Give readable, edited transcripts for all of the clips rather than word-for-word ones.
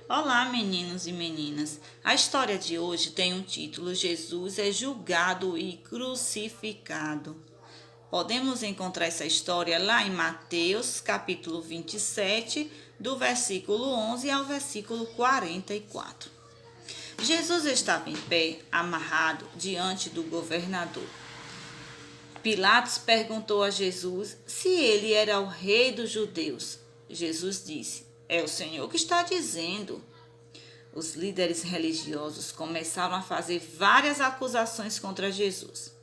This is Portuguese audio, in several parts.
Olá, meninos e meninas. A história de hoje tem um título: Jesus é julgado e crucificado. Podemos encontrar essa história lá em Mateus, capítulo 27, do versículo 11 ao versículo 44. Jesus estava em pé, amarrado, diante do governador. Pilatos perguntou a Jesus se ele era o rei dos judeus. Jesus disse: "É o Senhor que está dizendo." Os líderes religiosos começaram a fazer várias acusações contra Jesus.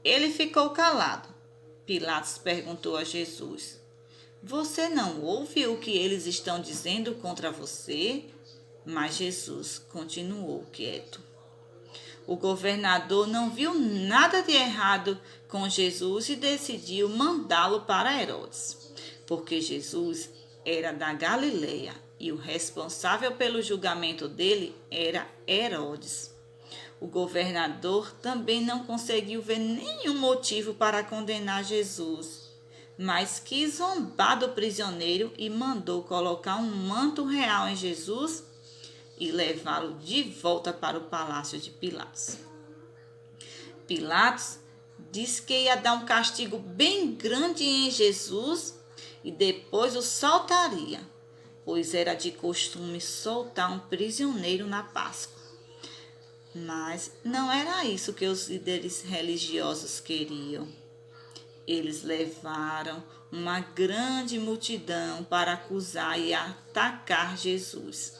Ele ficou calado. Pilatos perguntou a Jesus: "Você não ouve o que eles estão dizendo contra você?" Mas Jesus continuou quieto. O governador não viu nada de errado com Jesus e decidiu mandá-lo para Herodes, porque Jesus era da Galileia e o responsável pelo julgamento dele era Herodes. O governador também não conseguiu ver nenhum motivo para condenar Jesus, mas quis zombar do prisioneiro e mandou colocar um manto real em Jesus e levá-lo de volta para o palácio de Pilatos. Pilatos disse que ia dar um castigo bem grande em Jesus e depois o soltaria, pois era de costume soltar um prisioneiro na Páscoa. Mas não era isso que os líderes religiosos queriam. Eles levaram uma grande multidão para acusar e atacar Jesus.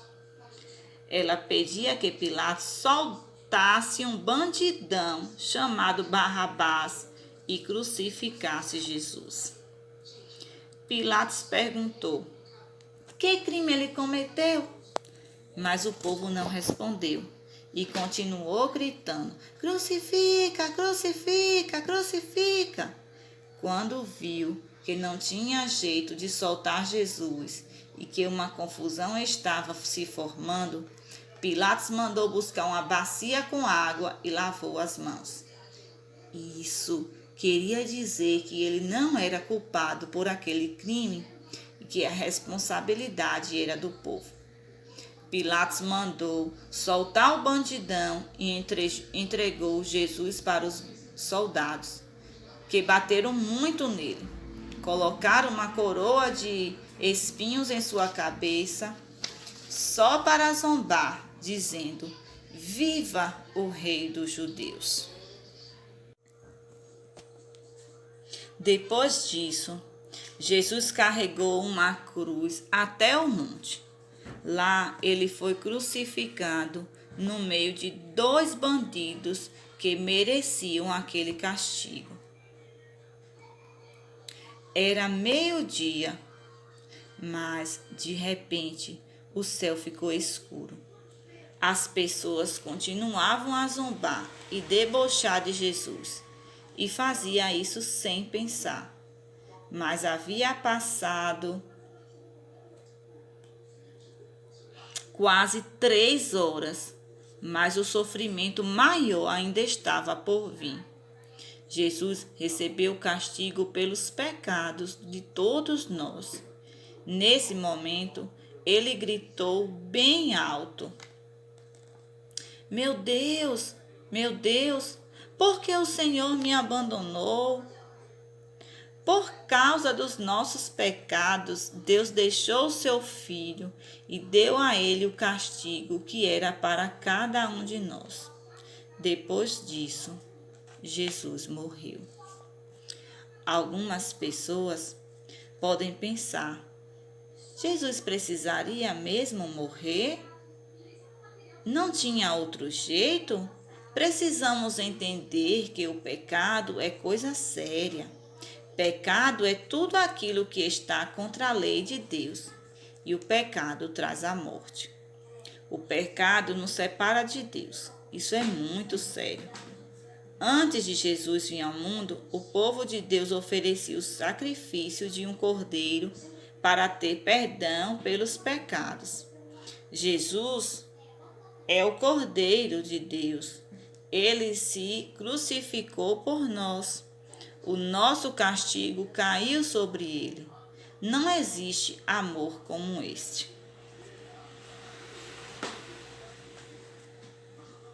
Ela pedia que Pilatos soltasse um bandidão chamado Barrabás e crucificasse Jesus. Pilatos perguntou: "Que crime ele cometeu?" Mas o povo não respondeu e continuou gritando: "Crucifica, crucifica, crucifica!" Quando viu que não tinha jeito de soltar Jesus e que uma confusão estava se formando, Pilatos mandou buscar uma bacia com água e lavou as mãos. Isso queria dizer que ele não era culpado por aquele crime e que a responsabilidade era do povo. Pilatos mandou soltar o bandidão e entregou Jesus para os soldados, que bateram muito nele. Colocaram uma coroa de espinhos em sua cabeça, só para zombar, dizendo: "Viva o rei dos judeus." Depois disso, Jesus carregou uma cruz até o monte. Lá ele foi crucificado no meio de dois bandidos que mereciam aquele castigo. Era meio-dia, mas de repente o céu ficou escuro. As pessoas continuavam a zombar e debochar de Jesus, e fazia isso sem pensar. Mas havia passado quase 3 horas, mas o sofrimento maior ainda estava por vir. Jesus recebeu o castigo pelos pecados de todos nós. Nesse momento, ele gritou bem alto: meu Deus, por que o Senhor me abandonou?" Por causa dos nossos pecados, Deus deixou o seu Filho e deu a ele o castigo que era para cada um de nós. Depois disso, Jesus morreu. Algumas pessoas podem pensar: Jesus precisaria mesmo morrer? Não tinha outro jeito? Precisamos entender que o pecado é coisa séria. Pecado é tudo aquilo que está contra a lei de Deus, e o pecado traz a morte. O pecado nos separa de Deus. Isso é muito sério. Antes de Jesus vir ao mundo, o povo de Deus oferecia o sacrifício de um cordeiro para ter perdão pelos pecados. Jesus é o Cordeiro de Deus. Ele se crucificou por nós. O nosso castigo caiu sobre ele. Não existe amor como este.